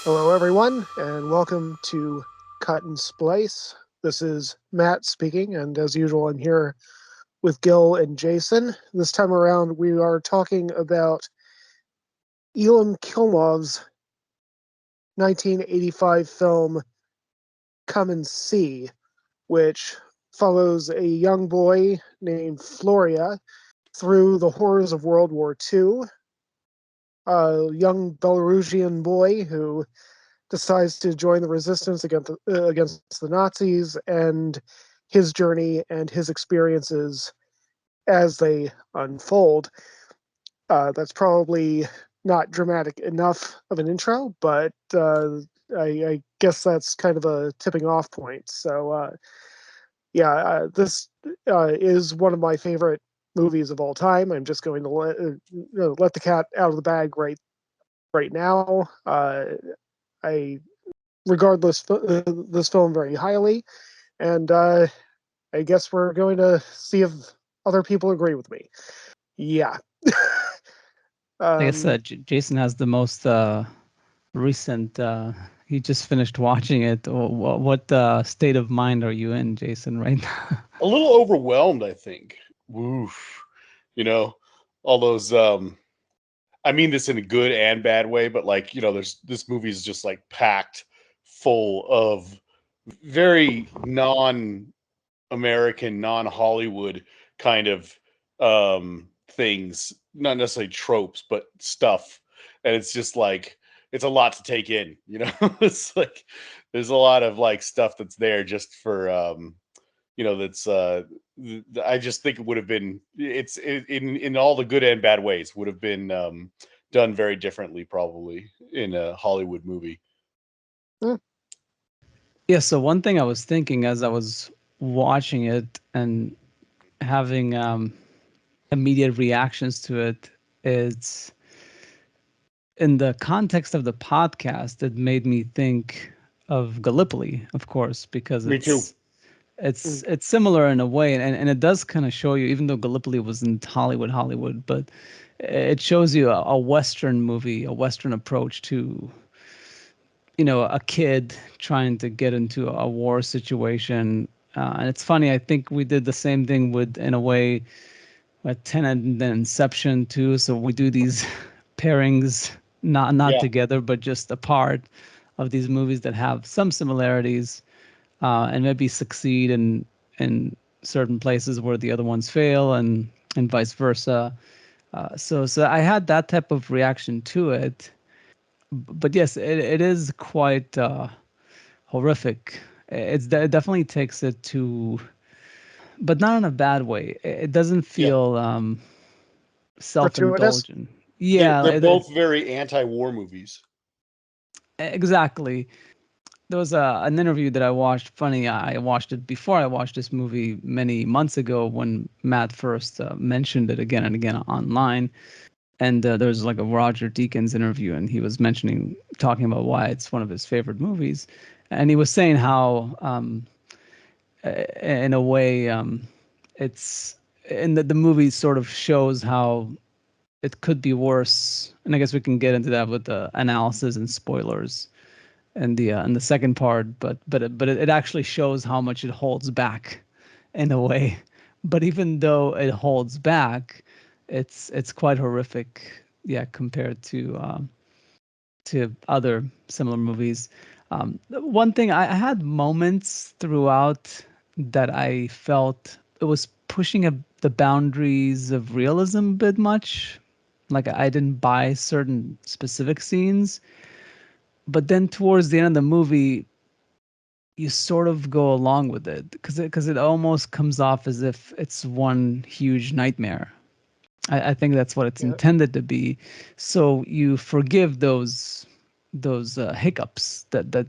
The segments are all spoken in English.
Hello, everyone, and welcome to Cut and Splice. This is Matt speaking, and as usual, I'm here with Gil and Jason. This time around, we are talking about Elam Kilmov's 1985 film Come and See, which follows a young boy named Floria through the horrors of World War II, a young Belarusian boy who decides to join the resistance against the Nazis, and his journey and his experiences as they unfold. That's probably not dramatic enough of an intro, but I guess that's kind of a tipping off point. So, this is one of my favorite movies of all time. I'm just going to let the cat out of the bag right now. I regard this film very highly, and I guess we're going to see if other people agree with me. Yeah. Like I said, um, Jason has the most recent. He just finished watching it. What state of mind are you in, Jason, right now? A little overwhelmed, I think. Woof. You know, all those I mean this in a good and bad way, but there's this movie is just like packed full of very non-American, non-Hollywood kind of things, not necessarily tropes, but stuff. And it's just like it's a lot to take in, you know. It's like there's a lot of like stuff that's there just for that's I just think it would have been in all the good and bad ways would have been done very differently probably in a Hollywood movie. mm, Yeah. So one thing I was thinking as I was watching it and having immediate reactions to it is in the context of the podcast. It made me think of Gallipoli, of course, because Me too. it's mm, it's similar in a way, and it does kind of show you, even though Gallipoli wasn't Hollywood, but it shows you a Western movie, a Western approach to, a kid trying to get into a war situation. And it's funny, I think we did the same thing with, in a way, with Tenet and then Inception too. So we do these pairings, not Yeah. together, but just apart, of these movies that have some similarities, and maybe succeed in certain places where the other ones fail, and vice versa. So I had that type of reaction to it. But yes, it is quite horrific. It definitely takes it to, but not in a bad way. It doesn't Yeah. feel gratuitous. self-indulgent. They're Yeah, both very anti-war movies. exactly. There was an interview that I watched. Funny, I watched it before I watched this movie many months ago when Matt first mentioned it again and again online. And there was like a Roger Deakins interview, and he was talking about why it's one of his favorite movies. And he was saying how, in a way, it's in the movie sort of shows how it could be worse. And I guess we can get into that with the analysis and spoilers in the second part. But it actually shows how much it holds back, in a way. But even though it holds back, it's quite horrific, yeah, compared to other similar movies. One thing, I had moments throughout that I felt it was pushing the boundaries of realism a bit much. Like I didn't buy certain specific scenes, but then towards the end of the movie, you sort of go along with it because it almost comes off as if it's one huge nightmare. I think that's what it's Yeah, intended to be. So you forgive those hiccups that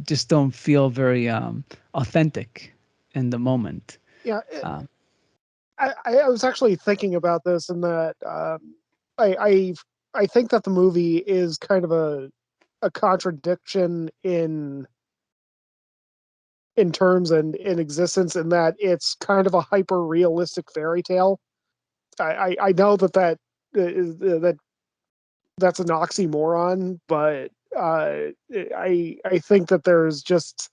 just don't feel very authentic in the moment. yeah. Uh, I was actually thinking about this, and that I, I I think that the movie is kind of a contradiction in terms and in existence, in that it's kind of a hyper realistic fairy tale. I know that that is that that's an oxymoron, but I think that there's just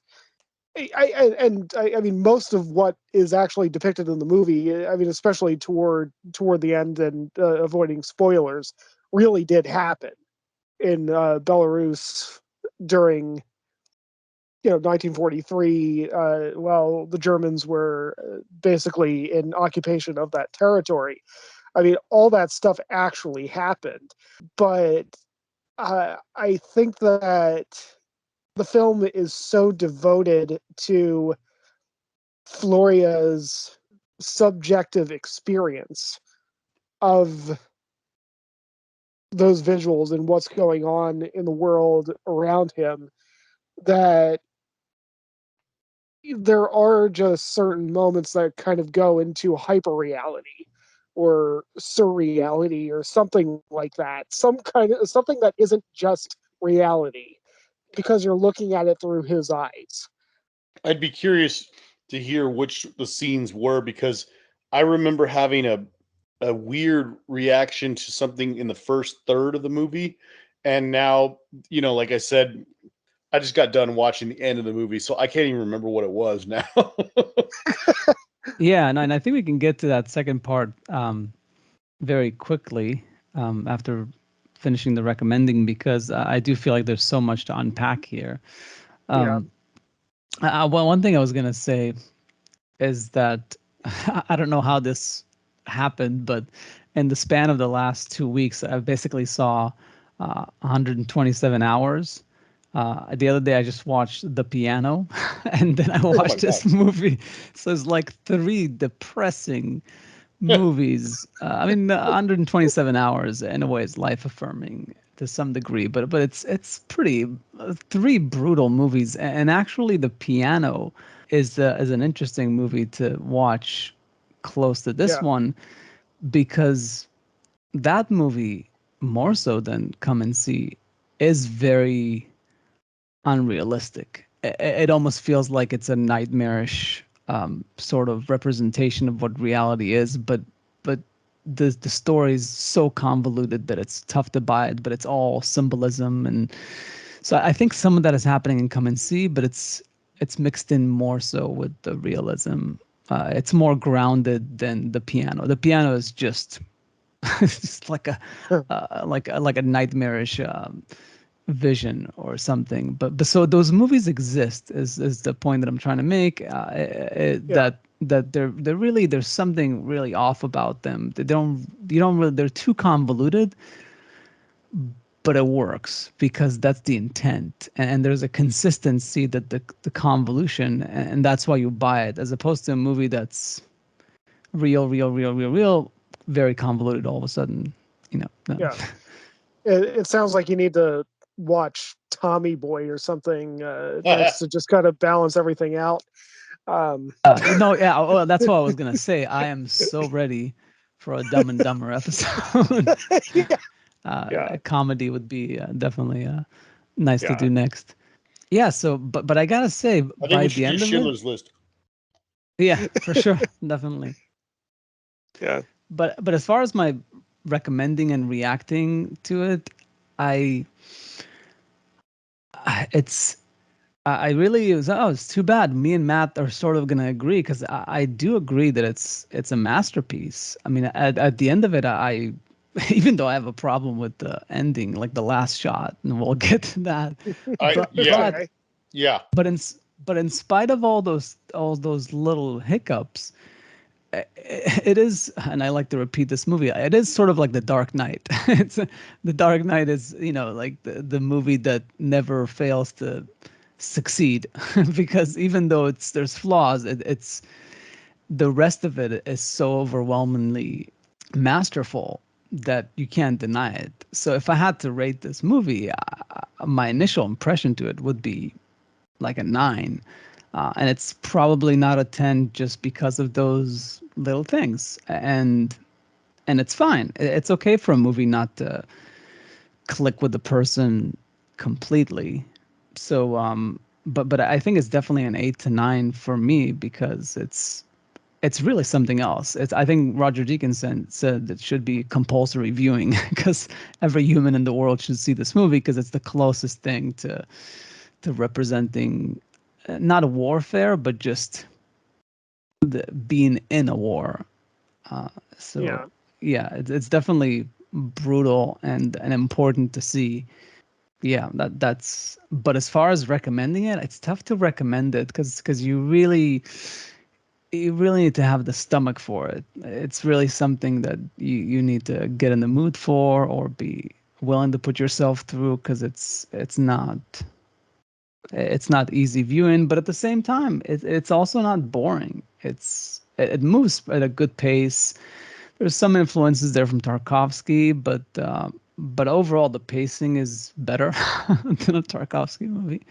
I mean most of what is actually depicted in the movie, I mean especially toward the end and avoiding spoilers, really did happen in Belarus during 1943, while the Germans were basically in occupation of that territory. I mean, all that stuff actually happened, but I think that the film is so devoted to Floria's subjective experience of those visuals and what's going on in the world around him that there are just certain moments that kind of go into hyper reality or surreality or something like that. Some kind of something that isn't just reality because you're looking at it through his eyes. I'd be curious to hear which the scenes were, because I remember having a weird reaction to something in the first third of the movie, and now, like I said, I just got done watching the end of the movie, so I can't even remember what it was now. Yeah, and I think we can get to that second part very quickly after finishing the recommending, because I do feel like there's so much to unpack here. Well, one thing I was gonna say is that I don't know how this happened, but in the span of the last 2 weeks, I basically saw 127 hours. The other day, I just watched The Piano, and then I watched this movie. So it's like 3 depressing movies. I mean, 127 hours in a way is life affirming to some degree, but it's pretty 3 brutal movies. And actually, The Piano is an interesting movie to watch close to this one, because that movie, more so than Come and See, is very unrealistic. It almost feels like it's a nightmarish sort of representation of what reality is, but the story is so convoluted that it's tough to buy it. But it's all symbolism, and so I think some of that is happening in Come and See, but it's mixed in more so with the realism. It's more grounded than The Piano. The Piano is just it's just like a like a nightmarish vision or something. But so those movies exist is the point that I'm trying to make. That they're really, there's something really off about them. They don't you don't really, they're too convoluted, but it works because that's the intent, and there's a consistency that the convolution, and that's why you buy it, as opposed to a movie that's real, very convoluted all of a sudden. Yeah. It sounds like you need to watch Tommy Boy or something next to just kind of balance everything out. No, yeah, well, that's what I was gonna say. I am so ready for a Dumb and Dumber episode. A comedy would be definitely nice to do next. Yeah. So, but I gotta say, I think by we the should do end of Schindler's List. yeah, for sure, definitely. Yeah. But as far as my recommending and reacting to it, I really was, oh, it's too bad. Me and Matt are sort of gonna agree, because I do agree that it's a masterpiece. I mean, at the end of it, I even though I have a problem with the ending, like the last shot, and we'll get to that. Yeah. But in spite of all those little hiccups, it is, and I like to repeat this movie, it is sort of like The Dark Knight. The Dark Knight is, like the movie that never fails to succeed, because even though there's flaws, it's the rest of it is so overwhelmingly masterful that you can't deny it. So if I had to rate this movie, my initial impression to it would be like a 9. And it's probably not a 10 just because of those little things. And it's fine. It's okay for a movie not to click with the person completely. So, but I think it's definitely an 8 to 9 for me, because it's really something else. I think Roger Deakins said it should be compulsory viewing because every human in the world should see this movie because it's the closest thing to representing not a warfare, but just being in a war. So Yeah. yeah, it's definitely brutal and important to see. Yeah, that's. But as far as recommending it, it's tough to recommend it because you really need to have the stomach for it. It's really something that you need to get in the mood for or be willing to put yourself through because it's not easy viewing, but at the same time, it's also not boring. It moves at a good pace. There's some influences there from Tarkovsky, but overall the pacing is better than a Tarkovsky movie.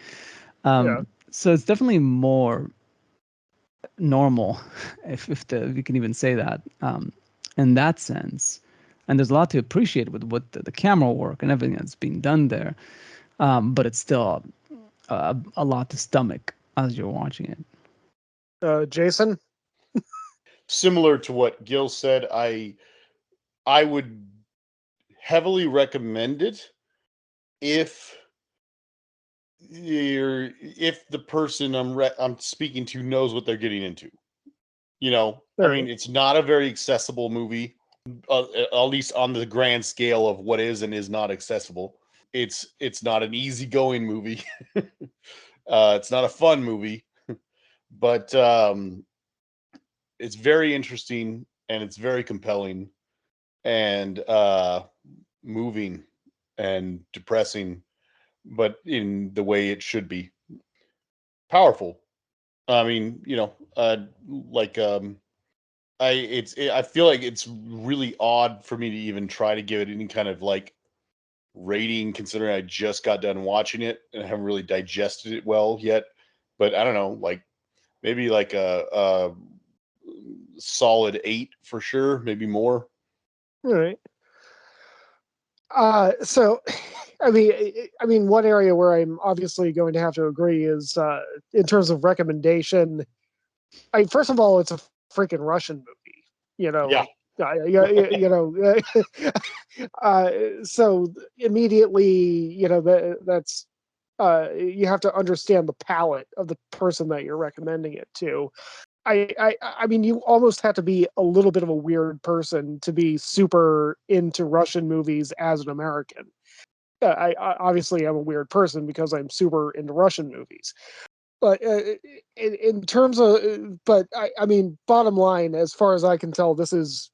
Yeah. So it's definitely more normal, if you can even say that, in that sense. And there's a lot to appreciate with what the camera work and everything that's being done there. But it's still a lot to stomach as you're watching it. Jason? Similar to what Gil said, I would heavily recommend it if if the person I'm speaking to knows what they're getting into. You know, I All mean, right. it's not a very accessible movie, at least on the grand scale of what is and is not accessible. It's not an easygoing movie. It's not a fun movie, but it's very interesting and it's very compelling and moving and depressing, but in the way it should be. Powerful. I mean, like I feel like it's really odd for me to even try to give it any kind of like rating, considering I just got done watching it and I haven't really digested it well yet. But I don't know, like maybe like a solid 8 for sure, maybe more. All right. So, I mean, one area where I'm obviously going to have to agree is in terms of recommendation. First of all, it's a freaking Russian movie. You know, Yeah, like, so immediately, that's you have to understand the palate of the person that you're recommending it to. I mean, you almost have to be a little bit of a weird person to be super into Russian movies as an American. I obviously I'm a weird person because I'm super into Russian movies. But in terms of, but I mean, bottom line, as far as I can tell, this is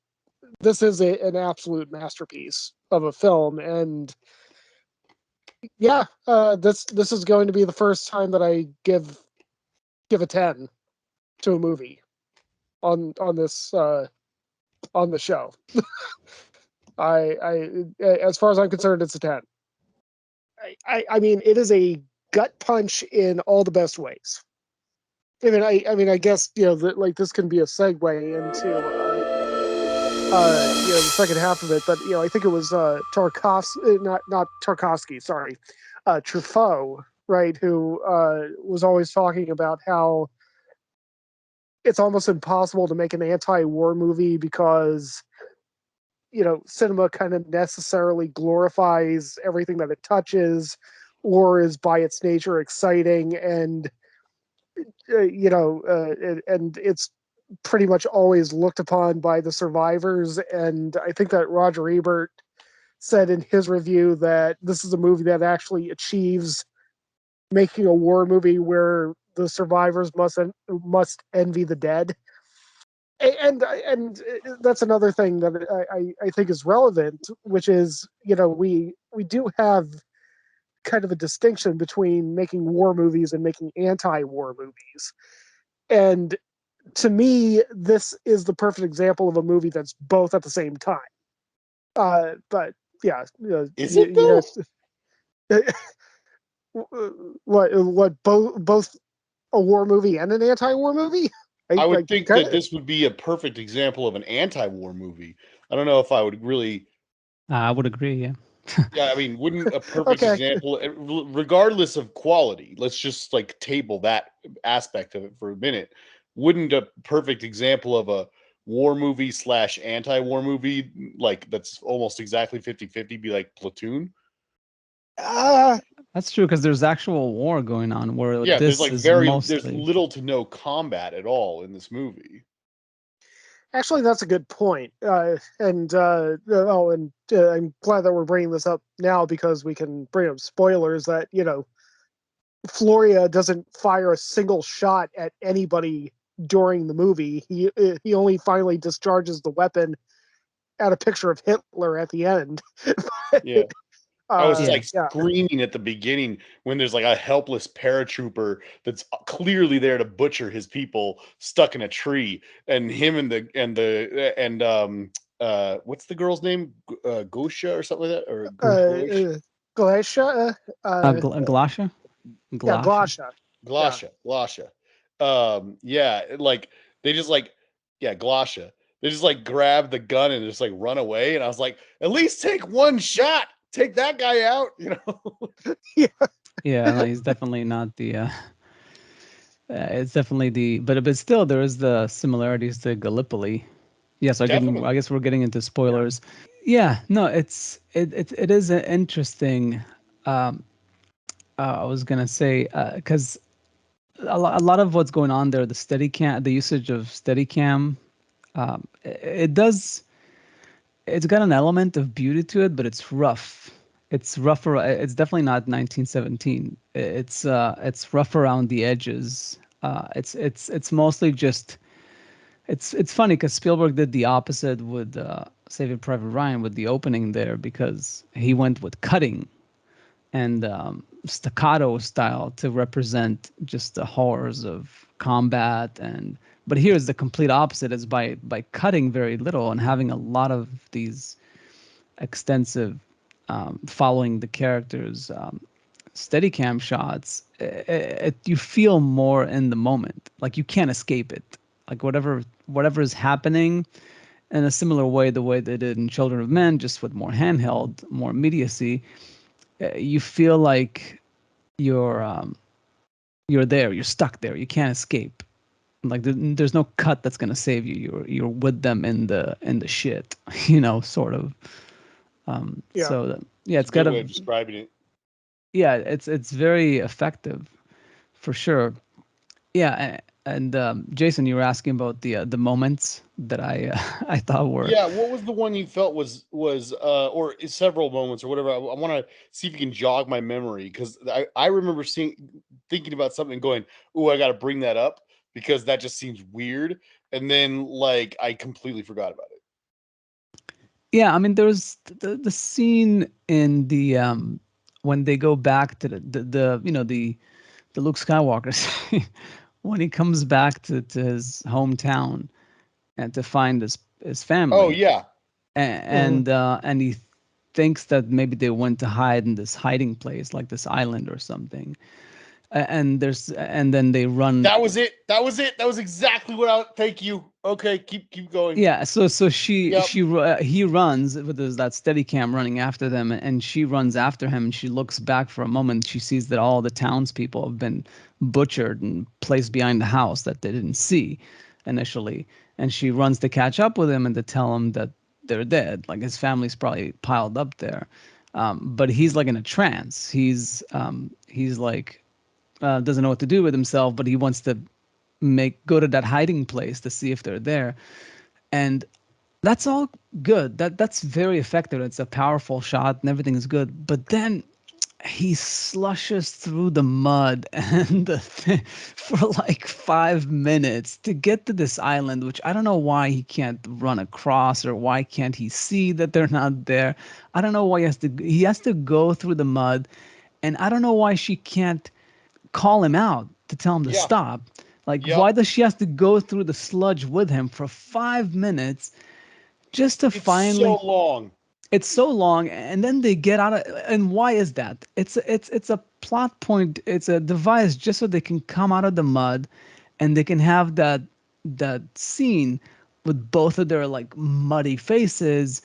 an absolute masterpiece of a film, and yeah, this is going to be the first time that I give a 10 to a movie on this on the show. As far as I'm concerned, it's a 10. I mean, it is a gut punch in all the best ways. I mean, I guess like this can be a segue into the second half of it, but I think it was Tarkovsky, not Tarkovsky, sorry, Truffaut, right, who was always talking about how it's almost impossible to make an anti-war movie because cinema kind of necessarily glorifies everything that it touches, or is by its nature exciting, and and it's pretty much always looked upon by the survivors. And I think that Roger Ebert said in his review that this is a movie that actually achieves making a war movie where the survivors must envy the dead. And that's another thing that I think is relevant, which is we do have kind of a distinction between making war movies and making anti-war movies. And to me, this is the perfect example of a movie that's both at the same time. But yeah, is it though? what both a war movie and an anti-war movie? I I would think kind that of this would be a perfect example of an anti-war movie. I don't know if I would really. I would agree. Yeah. Yeah, I mean, wouldn't a perfect okay. example, regardless of quality, let's just like table that aspect of it for a minute. wouldn't a perfect example of a war movie / anti-war movie, like that's almost exactly 50-50, be like Platoon? That's true, because there's actual war going on where Yeah, there's this like is there's mostly. little to no combat at all in this movie. Actually, that's a good point. I'm glad that we're bringing this up now because we can bring up spoilers that, Floria doesn't fire a single shot at anybody during the movie. He only finally discharges the weapon at a picture of Hitler at the end. Yeah. I was Yeah. screaming at the beginning when there's like a helpless paratrooper that's clearly there to butcher his people stuck in a tree, and him and what's the girl's name? Gosha or something like that, or Glacia? Glasha? Yeah, Glacia. Glasha. Yeah, like they just Glasha. They just like grab the gun and just like run away, and I was like, at least take one shot. Take that guy out, Yeah, no, he's definitely not the. It's definitely the, but still there is the similarities to Gallipoli. Yes, I guess we're getting into spoilers. Yeah, no, it is an interesting. I was gonna say because a lot of what's going on there, the usage of Steadicam, it does. It's got an element of beauty to it, but it's rough. It's rougher. It's definitely not 1917. It's rough around the edges. It's mostly just. It's funny because Spielberg did the opposite with Saving Private Ryan with the opening there, because he went with cutting and staccato style to represent just the horrors of combat. And but here's the complete opposite, is by cutting very little and having a lot of these extensive following the characters Steadicam shots. You feel more in the moment, like you can't escape it, like whatever is happening. In a similar way, the way they did in Children of Men, just with more handheld, more immediacy, you feel like you're there, you're stuck there, you can't escape. Like there's no cut that's gonna save you. You're with them in the shit, sort of. Yeah. So yeah, it's a good got way of describing it. Yeah, it's very effective, for sure. Yeah, and Jason, you were asking about the moments that I I thought were. Yeah, what was the one you felt was or several moments or whatever? I want to see if you can jog my memory, because I remember thinking about something and going, "Ooh, I got to bring that up because that just seems weird," and then like I completely forgot about it. Yeah, I mean, there's the scene in the when they go back to the Luke Skywalker scene, when he comes back to his hometown and to find his family. Oh yeah, And he thinks that maybe they went to hide in this hiding place, like this island or something. And then they run. that was it. That was exactly what I. Thank you. Okay, keep going. Yeah, so Yep. he runs with that Steadicam running after them, and she runs after him, and she looks back for a moment. She sees that all the townspeople have been butchered and placed behind the house that they didn't see initially, and she runs to catch up with him and to tell him that they're dead. Like his family's probably piled up there, but he's like in a trance. He's like doesn't know what to do with himself, but he wants to go to that hiding place to see if they're there. And that's all good. That's very effective. It's a powerful shot and everything is good. But then he slushes through the mud and for like 5 minutes to get to this island, which I don't know why he can't run across, or why can't he see that they're not there. I don't know why he has to go through the mud, and I don't know why she can't call him out to tell him to stop. Like, why does she have to go through the sludge with him for 5 minutes just to finally? It's so long. It's so long, and then they get out of. And why is that? It's a plot point. It's a device just so they can come out of the mud, and they can have that scene with both of their like muddy faces,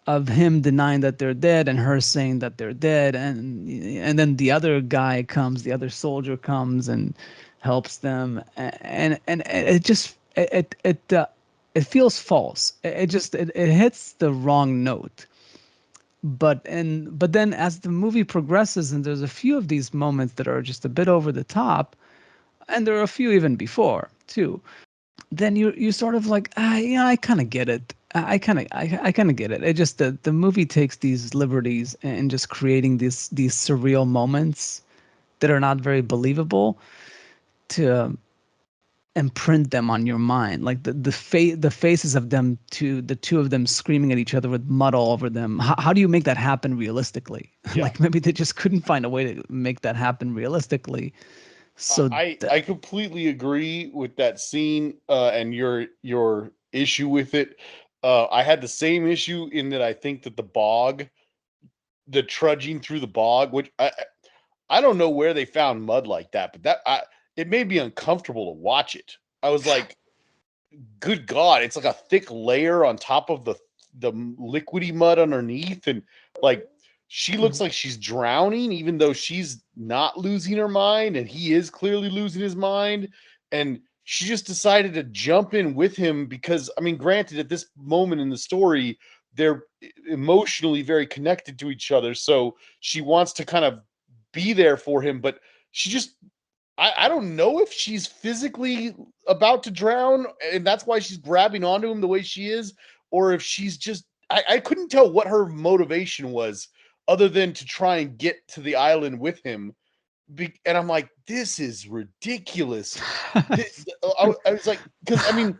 of him denying that they're dead and her saying that they're dead, and then the other guy comes, the other soldier comes and helps them, and it just it feels false. It hits the wrong note. But then as the movie progresses, and there's a few of these moments that are just a bit over the top, and there are a few even before too, then you sort of like, yeah, I kind of get it. I kind of get it. It just the movie takes these liberties and just creating these surreal moments that are not very believable to imprint them on your mind, like the faces of them, the two of them screaming at each other with mud all over them. How do you make that happen realistically? Yeah. Like maybe they just couldn't find a way to make that happen realistically. So I completely agree with that scene and your issue with it. I had the same issue in that I think that the trudging through the bog, which I don't know where they found mud like that, but it made me uncomfortable to watch it. I was like, good God, it's like a thick layer on top of the liquidy mud underneath, and like she looks like she's drowning, even though she's not losing her mind, and he is clearly losing his mind. And she just decided to jump in with him because, I mean, granted, at this moment in the story, they're emotionally very connected to each other, so she wants to kind of be there for him, but she just I don't know if she's physically about to drown and that's why she's grabbing onto him the way she is, or if she's just I couldn't tell what her motivation was other than to try and get to the island with him. And I'm like, this is ridiculous. I was like, because I mean,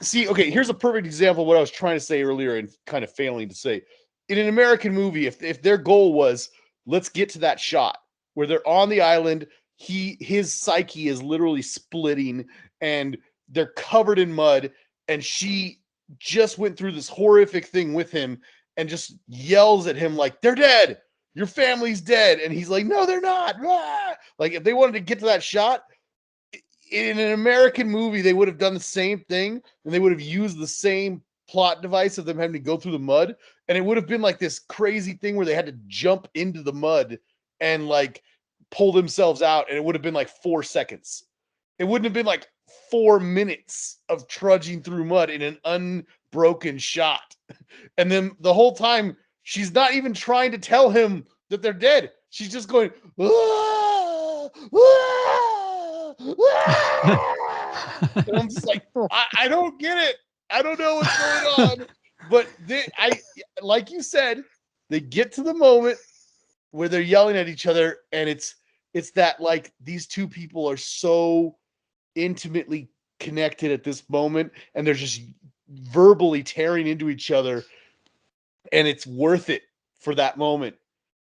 see, okay, here's a perfect example of what I was trying to say earlier and kind of failing to say. In an American movie, if their goal was let's get to that shot where they're on the island, his psyche is literally splitting and they're covered in mud, and she just went through this horrific thing with him and just yells at him like, they're dead, your family's dead, and he's like, no, they're not. Ah! Like, if they wanted to get to that shot in an American movie, they would have done the same thing, and they would have used the same plot device of them having to go through the mud, and it would have been like this crazy thing where they had to jump into the mud and like pull themselves out, and it would have been like 4 seconds. It wouldn't have been like 4 minutes of trudging through mud in an unbroken shot. And then the whole time, she's not even trying to tell him that they're dead. She's just going, ah, ah, ah. And I'm just like, I don't get it. I don't know what's going on. But like you said, they get to the moment where they're yelling at each other, and it's that like these two people are so intimately connected at this moment, and they're just verbally tearing into each other, and it's worth it for that moment.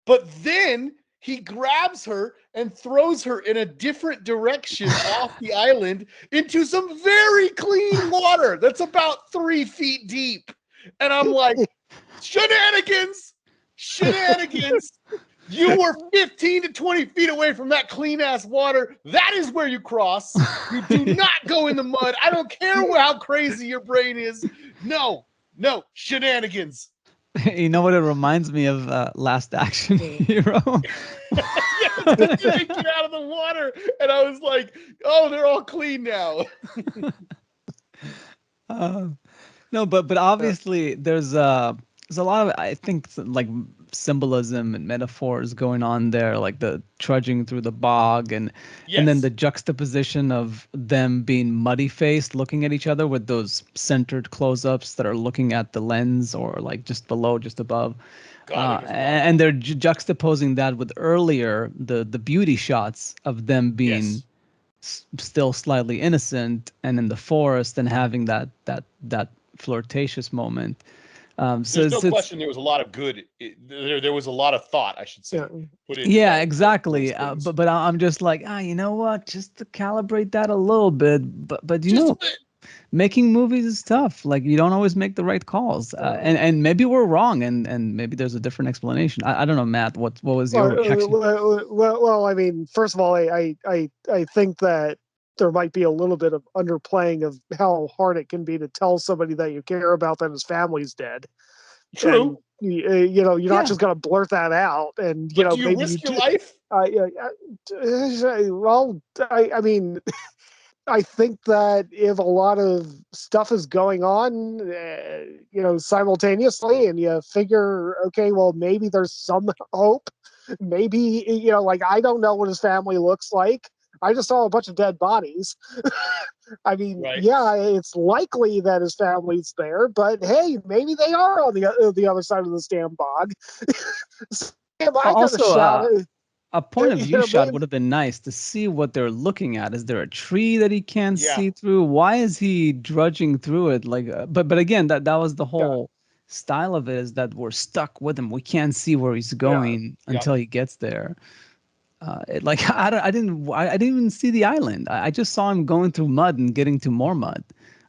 But then he grabs her and throws her in a different direction off the island into some very clean water that's about 3 feet deep. And I'm like, shenanigans! You were 15 to 20 feet away from that clean ass water. That is where you cross. You do not go in the mud. I don't care how crazy your brain is. No, shenanigans. You know what it reminds me of? Last Action Hero. Yeah, they get out of the water, and I was like, "Oh, they're all clean now." No, but obviously there's a lot of, I think, like symbolism and metaphors going on there, like the trudging through the bog, and then the juxtaposition of them being muddy faced, looking at each other with those centered close-ups that are looking at the lens or like just below, just above. And they're juxtaposing that with earlier the beauty shots of them being still slightly innocent and in the forest and having that flirtatious moment. There's no question there was a lot of good. There was a lot of thought, I should say. Put into yeah, that, exactly. But I'm just like, you know what? Just to calibrate that a little bit. But you know, making movies is tough. Like, you don't always make the right calls. And maybe we're wrong, and maybe there's a different explanation. I don't know, Matt. What was your reaction? Well, I mean, first of all, I think that there might be a little bit of underplaying of how hard it can be to tell somebody that you care about that his family's dead. True. And you're Yeah. not just going to blurt that out, and But do you maybe risk you your do. life? Well, I mean, I think that if a lot of stuff is going on, simultaneously, and you figure, okay, well, maybe there's some hope. Maybe, like, I don't know what his family looks like. I just saw a bunch of dead bodies. I mean, Right. yeah, it's likely that his family's there, but hey, maybe they are on the other side of this damn bog. Am I gonna Also, shout? a point of view shot Maybe, would have been nice to see what they're looking at. Is there a tree that he can't Yeah. see through? Why is he drudging through it? Like, but again, that was the whole style of it, is that we're stuck with him. We can't see where he's going until he gets there. Like I didn't even see the island. I just saw him going through mud and getting to more mud.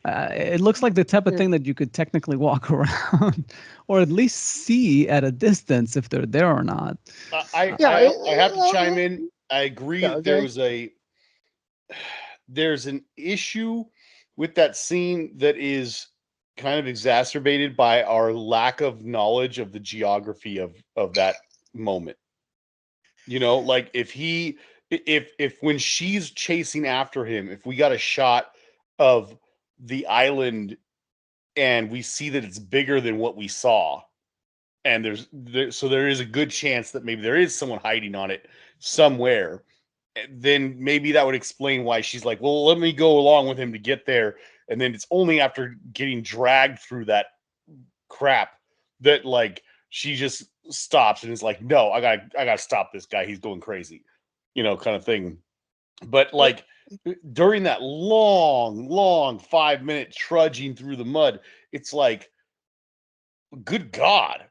It looks like the type of thing that you could technically walk around, or at least see at a distance if they're there or not. I have to chime in. I agree that there's an issue with that scene that is kind of exacerbated by our lack of knowledge of the geography of that moment. Like if when she's chasing after him, if we got a shot of the island and we see that it's bigger than what we saw, and so there is a good chance that maybe there is someone hiding on it somewhere, then maybe that would explain why she's like, well, let me go along with him to get there. And then it's only after getting dragged through that crap that, like, she just stops and is like, no, I gotta stop this guy. He's going crazy, kind of thing. But like during that long 5-minute trudging through the mud, it's like, good God,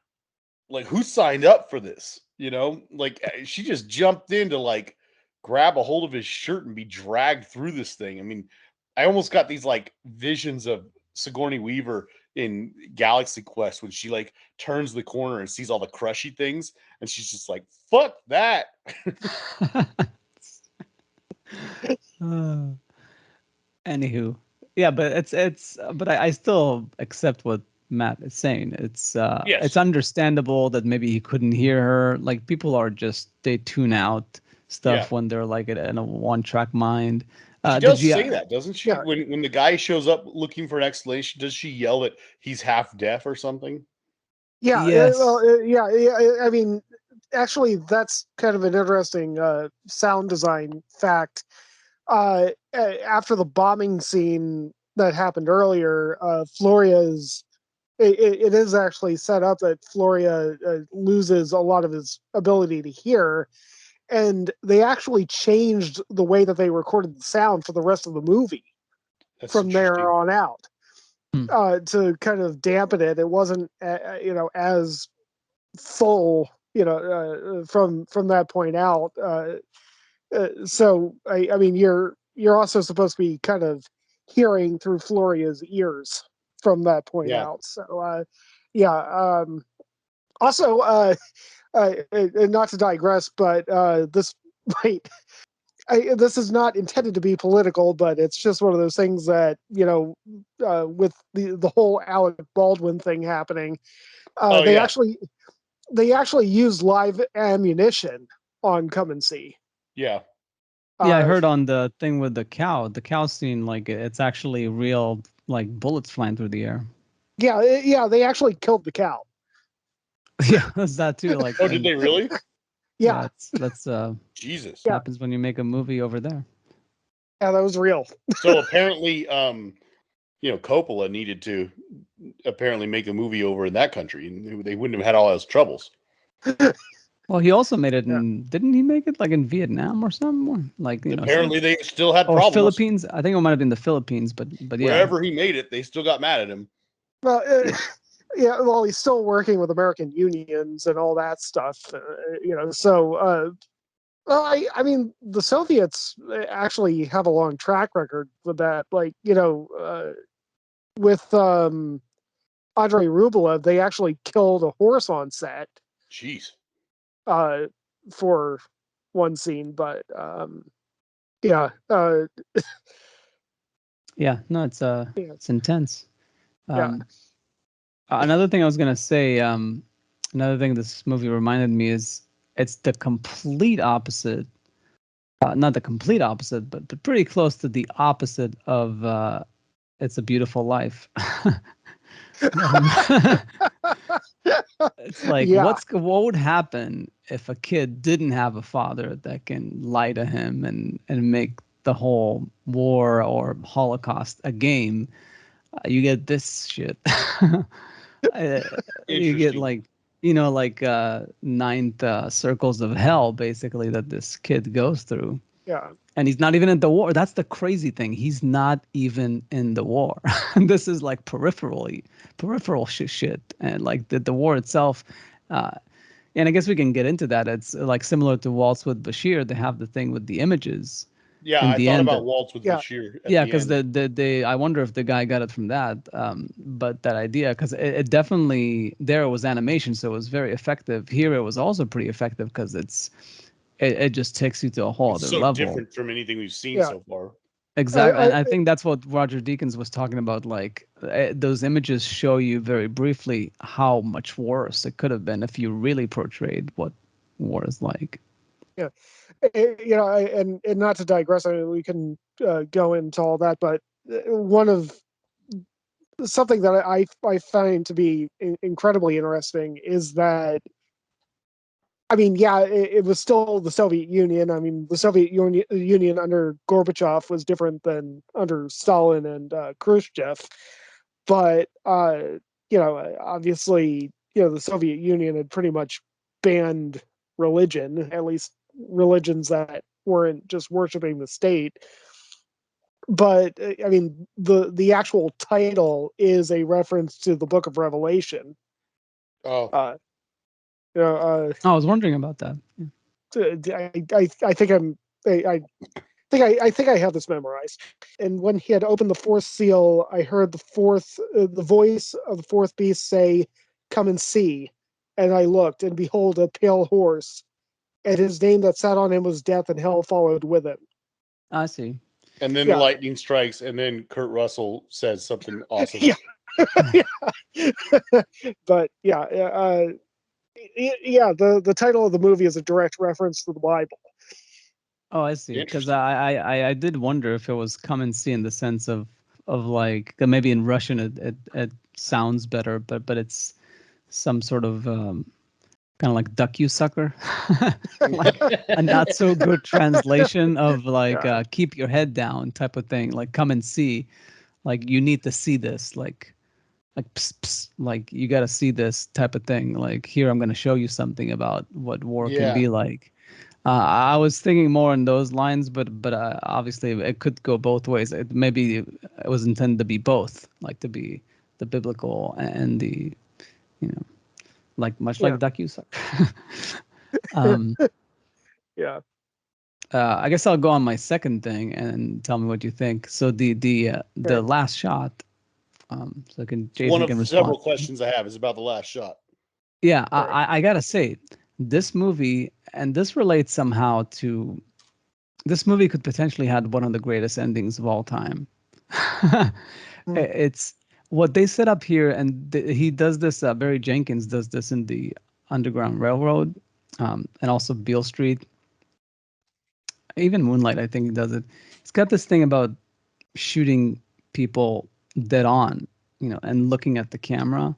like, who signed up for this? Like, she just jumped in to, like, grab a hold of his shirt and be dragged through this thing. I mean, I almost got these, like, visions of Sigourney Weaver in Galaxy Quest when she, like, turns the corner and sees all the crushy things, and she's just like, fuck that. Anywho, yeah, but but I still accept what Matt is saying. It's Yes. understandable that maybe he couldn't hear her. Like, people are just, they tune out stuff when they're like in a one-track mind. She does say that, doesn't she? Yeah. When the guy shows up looking for an explanation, does she yell that he's half deaf or something? Yeah. Yes. I mean, actually, that's kind of an interesting sound design fact. After the bombing scene that happened earlier, Floria's it is actually set up that Floria loses a lot of his ability to hear, and they actually changed the way that they recorded the sound for the rest of the movie from there on out to kind of dampen it. It wasn't as full from that point out. So I mean, you're also supposed to be kind of hearing through Floria's ears from that point out. So also, not to digress, but this might. This is not intended to be political, but it's just one of those things that with the whole Alec Baldwin thing happening, they actually use live ammunition on Come and See. Yeah, I heard on the thing with the cow scene, like, it's actually real, like, bullets flying through the air. Yeah, they actually killed the cow. Yeah, that's that too. Like, oh, did they really? Yeah, that's Jesus. happens when you make a movie over there. Yeah, that was real. So apparently, Coppola needed to apparently make a movie over in that country, and they wouldn't have had all those troubles. Well, he also made it in, didn't he make it like in Vietnam or somewhere? Like, apparently they still had or problems. Philippines. I think it might have been the Philippines, but yeah. Wherever he made it, they still got mad at him. Well, yeah. Well, he's still working with American unions and all that stuff. So. Well, I mean, the Soviets actually have a long track record with that. Like, with Andrei Rublev, they actually killed a horse on set. Jeez. For one scene, but yeah. Yeah, no, it's intense. Another thing I was gonna say, another thing this movie reminded me is it's the complete opposite. Not the complete opposite, but pretty close to the opposite of It's a Beautiful Life. It's like Yeah, what would happen if a kid didn't have a father that can lie to him and make the whole war or Holocaust a game? You get this shit. You get Interesting. like like ninth circles of hell basically that this kid goes through, yeah. and he's not even in the war. That's the crazy thing. He's not even in the war. This is like peripheral shit. And like the war itself, uh, and I guess we can get into that. It's like similar to Waltz with Bashir. They have the thing with the images Yeah, in I the thought end. about Waltz with Yeah. Bashir at Yeah, the because end. the I wonder if the guy got it from that. But that idea, because it definitely there it was animation, so it was very effective. Here it was also pretty effective because it just takes you to a whole It's other so level. different from anything we've seen Yeah. so far. Exactly, and I think that's what Roger Deakins was talking about. Like those images show you very briefly how much worse it could have been if you really portrayed what war is like. Yeah. And not to digress, I mean, we can go into all that, but one of something that I find to be incredibly interesting is that, I mean, yeah, it was still the Soviet Union. I mean, the Soviet Union under Gorbachev was different than under Stalin and Khrushchev, but obviously, the Soviet Union had pretty much banned religion, at least religions that weren't just worshiping the state. But I mean, the actual title is a reference to the Book of Revelation. Oh, Uh, you know, uh, I was wondering about that. Yeah. I think I think I have this memorized. And when he had opened the fourth seal, I heard the voice of the fourth beast say, "Come and see." And I looked, and behold, a pale horse, and his name that sat on him was Death, and hell followed with him. I see. and then the Yeah, lightning strikes, and then Kurt Russell says something awesome. yeah, yeah. But yeah, yeah. The title of the movie is a direct reference to the Bible. Oh, I see. Because Interesting. I did wonder if it was come and see in the sense of like maybe in Russian it sounds better, but it's some sort of kind of like duck you sucker, like a not so good translation of like Yeah, keep your head down type of thing, like come and see, like you need to see this, like psst, psst, like you got to see this type of thing. Like here, I'm going to show you something about what war can Yeah. be like. I was thinking more in those lines, but obviously it could go both ways. Maybe it was intended to be both, like to be the biblical and the, you know, like much yeah, like duck you suck. um, yeah. I guess I'll go on my second thing and tell me what you think. So the Sure. last shot. So It's one Jason of can respond. several questions I have is about the last shot. Yeah, All right. I gotta say, this movie, and this relates somehow to this movie could potentially had one of the greatest endings of all time. Mm. It's what they set up here, and he does this. Barry Jenkins does this in the Underground Railroad, and also Beale Street. Even Moonlight, I think he does it. He's got this thing about shooting people dead on, and looking at the camera,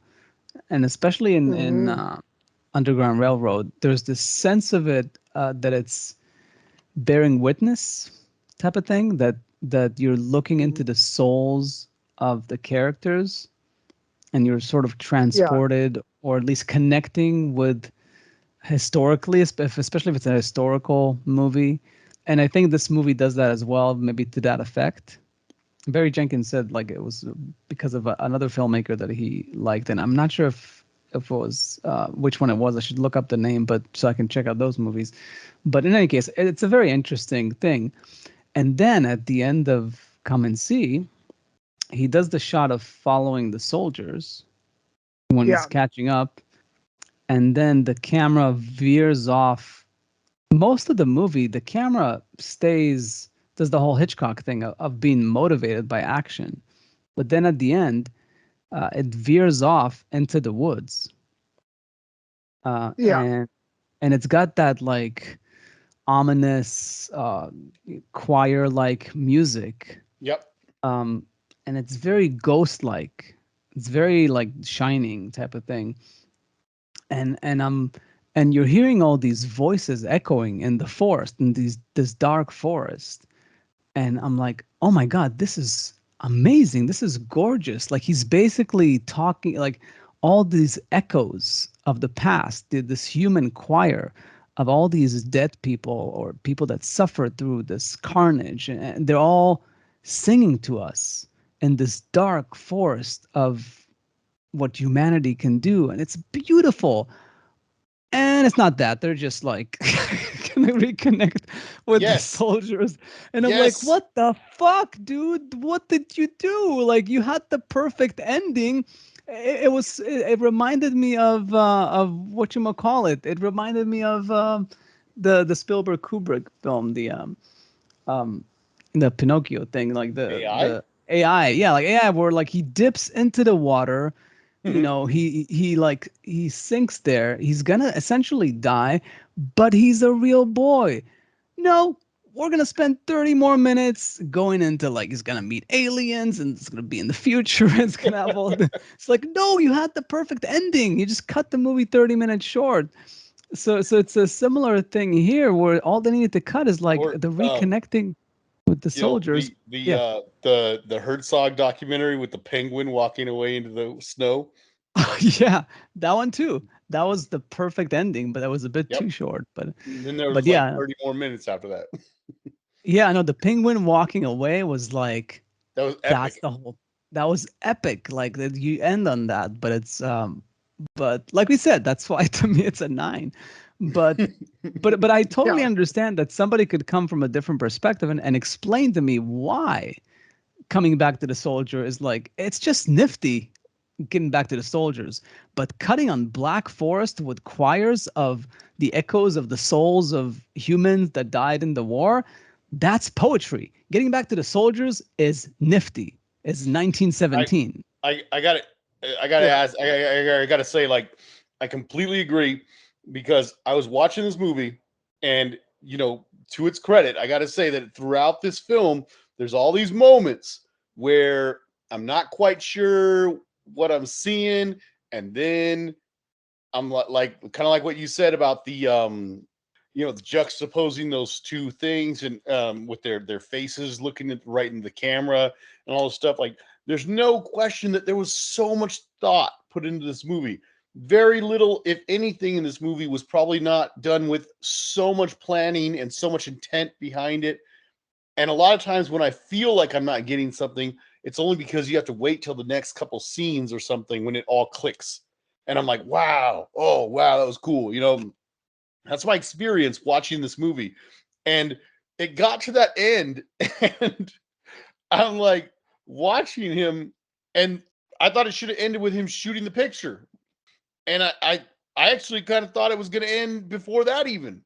and especially in Mm-hmm. Underground Railroad, there's this sense of it that it's bearing witness type of thing, that you're looking into Mm-hmm. the souls of the characters, and you're sort of Yeah, transported, or at least connecting with historically, especially if it's a historical movie. And I think this movie does that as well, maybe to that effect. Barry Jenkins said like it was because of another filmmaker that he liked, and I'm not sure if it was which one it was. I should look up the name, but so I can check out those movies. But in any case, it's a very interesting thing. And then at the end of Come and See, he does the shot of following the soldiers when he's yeah, catching up, and then the camera veers off. Most of the movie, the camera does the whole Hitchcock thing of being motivated by action. But then at the end, it veers off into the woods, Yeah. and it's got that like ominous choir like music, Yep. and it's very ghost like. It's very like Shining type of thing, and you're hearing all these voices echoing in the forest, in this dark forest, and I'm like, oh my god, this is amazing, this is gorgeous. Like he's basically talking like all these echoes of the past, this human choir of all these dead people or people that suffered through this carnage, and they're all singing to us in this dark forest of what humanity can do, and it's beautiful. And it's not that they're just like gonna reconnect with the Yes. soldiers, and I'm like, Yes. what the fuck, dude? What did you do? Like, you had the perfect ending. It reminded me of what you call it. It reminded me of the Spielberg Kubrick film, um the Pinocchio thing, like AI. the AI, yeah, like AI, where like he dips into the water, you Mhm. know, he sinks there, he's gonna essentially die, but he's a real boy. No, we're gonna spend 30 more minutes going into like he's gonna meet aliens and it's gonna be in the future. It's gonna have all the, it's like, no, you had the perfect ending, you just cut the movie 30 minutes short. So it's a similar thing here where all they needed to cut is like Or the reconnecting with the you know, soldiers. Yeah. the Herzog documentary with the penguin walking away into the snow. Yeah, that one too. That was the perfect ending, but that was a bit Yep. too short. And then there But was like yeah, 30 more minutes after that. yeah, I know the penguin walking away was like, That was that's epic. the whole, that was epic. Like that you end on that, but it's but like we said, that's why to me it's a 9. But but I totally Yeah. understand that somebody could come from a different perspective and explain to me why coming back to the soldier is like, it's just nifty getting back to the soldiers, but cutting on Black Forest with choirs of the echoes of the souls of humans that died in the war, that's poetry. Getting back to the soldiers is nifty. It's I 1917. I got it. I got to Yeah. ask. I got to say, like, I completely agree because I was watching this movie, and you know, to its credit, I got to say that throughout this film, there's all these moments where I'm not quite sure what I'm seeing, and then I'm like kind of like what you said about the you know, the juxtaposing those two things and with their faces looking at right in the camera and all this stuff. Like, there's no question that there was so much thought put into this movie. Very little, if anything, in this movie was probably not done with so much planning and so much intent behind it. And a lot of times when I feel like I'm not getting something, it's only because you have to wait till the next couple scenes or something when it all clicks. And I'm like, wow, oh wow, that was cool. You know, that's my experience watching this movie. And it got to that end, and I'm like watching him, and I thought it should have ended with him shooting the picture. And I actually kind of thought it was gonna end before that even.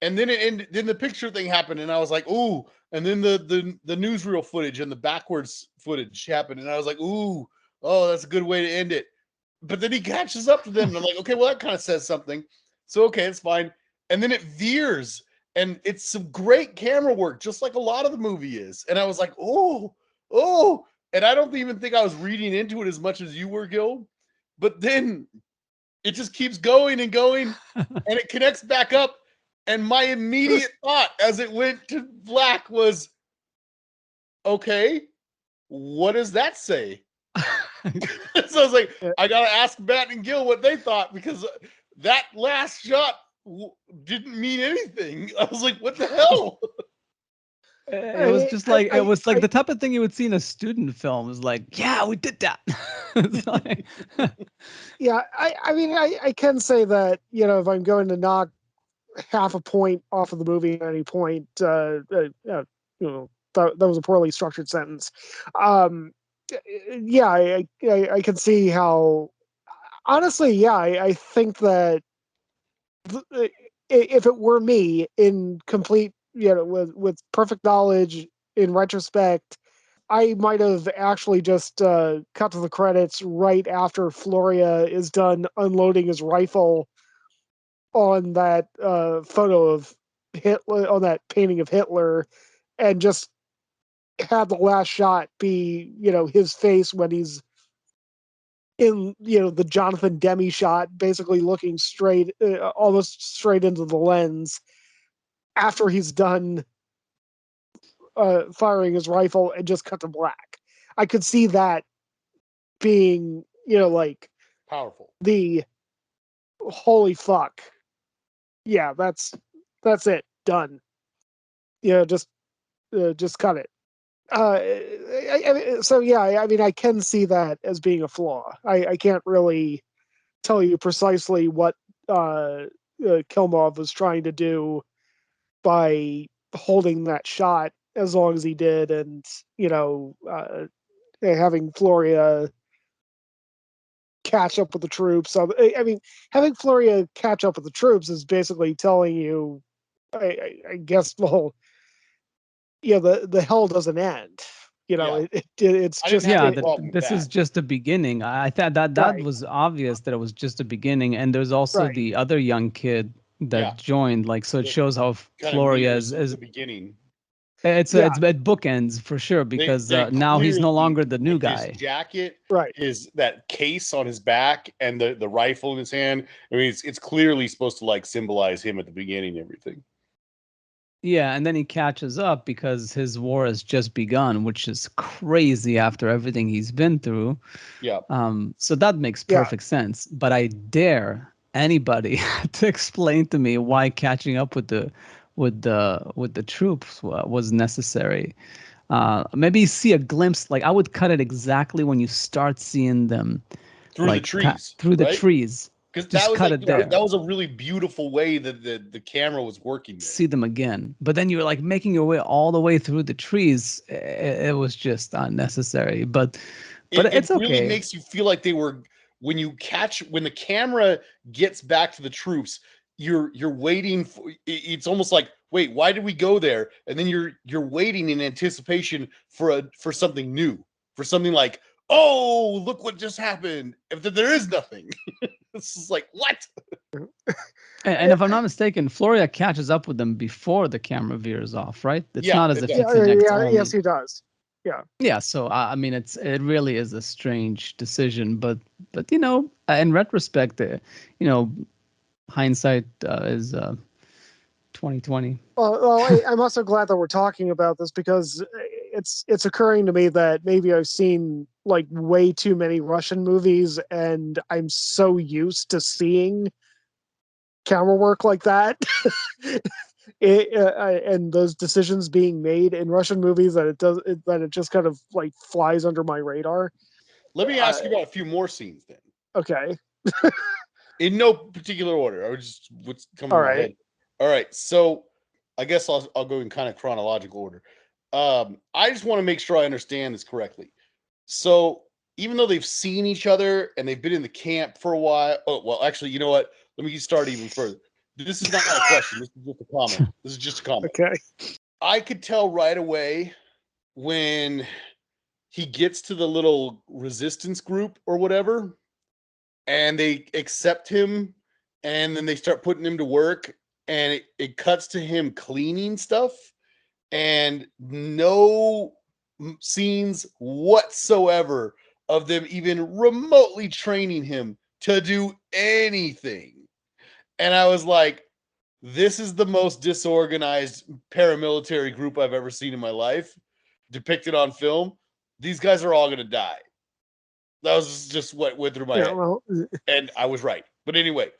And then it ended, then the picture thing happened, and I was like, ooh. And then the newsreel footage and the backwards footage happened, and I was like, ooh, oh, that's a good way to end it. But then he catches up to them, and I'm like, okay, well, that kind of says something. So okay, it's fine. And then it veers, and it's some great camera work, just like a lot of the movie is. And I was like, oh, oh. And I don't even think I was reading into it as much as you were, Gil. But then it just keeps going and going, and it connects back up. And my immediate thought as it went to black was, okay, what does that say? So I was like, Yeah. I gotta ask Matt and Gil what they thought because that last shot didn't mean anything. I was like, what the hell? It was I, just like, it was like I the type of thing you would see in a student film. It's like, yeah, we did that. It's like, yeah, I mean, I can say that, you know, if I'm going to knock half a point off of the movie at any point, you know, that was a poorly structured sentence. Um, yeah, I can see how. Honestly, yeah, I think that if it were me in complete, you know, with perfect knowledge in retrospect, I might have actually just cut to the credits right after Floria is done unloading his rifle on that photo of Hitler, on that painting of Hitler, and just had the last shot be, his face when he's in, the Jonathan Demme shot, basically looking straight, almost straight into the lens after he's done firing his rifle, and just cut to black. I could see that being, like Powerful. the holy fuck. Yeah, that's it. Done. Just cut it. So yeah, I mean, I can see that as being a flaw. I can't really tell you precisely what Kilmov was trying to do by holding that shot as long as he did, and having Floria catch up with the troops. So, I mean, having Floria catch up with the troops is basically telling you, I guess, well, the hell doesn't end. Yeah. It's I just didn't have Yeah, any problem with this is that. just the beginning. I thought that Right. was obvious that it was just the beginning, and there's also Right. the other young kid that Yeah. joined. Like, so it The- shows how Kind of Floria mirrors is the beginning. it's Yeah. it's at bookends for sure, because They now he's no clearly, longer the new with his guy. jacket, Right. that case on his back, and the rifle in his hand. I mean, it's clearly supposed to like symbolize him at the beginning and everything. Yeah, and then he catches up because his war has just begun, which is crazy after everything he's been through. Yeah. So that makes Yeah. perfect sense. But I dare anybody to explain to me why catching up with the troops was necessary. Maybe see a glimpse. Like, I would cut it exactly when you start seeing them, Through the trees, through the right? trees. Because Just that was cut like it there. that was a really beautiful way that the camera was working there. See them again, but then you're like making your way all the way through the trees. It was just unnecessary, but It it's really okay. makes you feel like they were, when the camera gets back to the troops, you're waiting for, it's almost like, wait, why did we go there? And then you're waiting in anticipation for something new, for something like, oh, look what just happened. If there is nothing. It's just like, what? And if I'm not mistaken, Floria catches up with them before the camera veers off, right? It's Yeah, not as it if does. he connects Yeah. only. Yes, he does. Yeah. Yeah, so I mean, it really is a strange decision, but in retrospect, hindsight is 2020. Well, I'm also glad that we're talking about this, because it's occurring to me that maybe I've seen like way too many Russian movies, and I'm so used to seeing camera work like that. And those decisions being made in Russian movies, that it just kind of like flies under my radar. Let me ask you about a few more scenes then. Okay. In no particular order. I was just what's coming All to my right. head. All right. So I guess I'll go in kind of chronological order. I just want to make sure I understand this correctly. So even though they've seen each other and they've been in the camp for a while. Oh, well, actually, you know what? Let me start even further. This is not a question. This is just a comment. This is just a comment. Okay. I could tell right away when he gets to the little resistance group or whatever, and they accept him, and then they start putting him to work, and it cuts to him cleaning stuff, and no scenes whatsoever of them even remotely training him to do anything. And I was like, this is the most disorganized paramilitary group I've ever seen in my life depicted on film. These guys are all going to die. That was just what went through my Yeah. head. Well. And I was right. But anyway,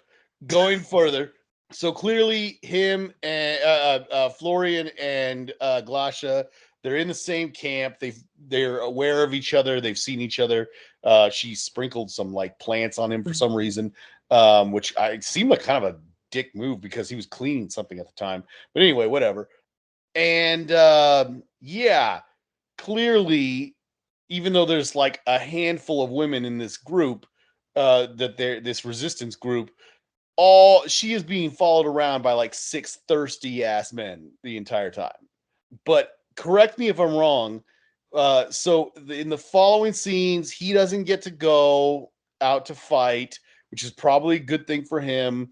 going further. So clearly him and Florian and Glasha, they're in the same camp. They're aware of each other. They've seen each other. She sprinkled some like plants on him for some reason, which I seemed like kind of a dick move because he was cleaning something at the time. But anyway, whatever. And yeah, clearly, even though there's like a handful of women in this group, that they're this resistance group, she is being followed around by like 6 thirsty ass men the entire time. But correct me if I'm wrong, In the following scenes, he doesn't get to go out to fight, which is probably a good thing for him.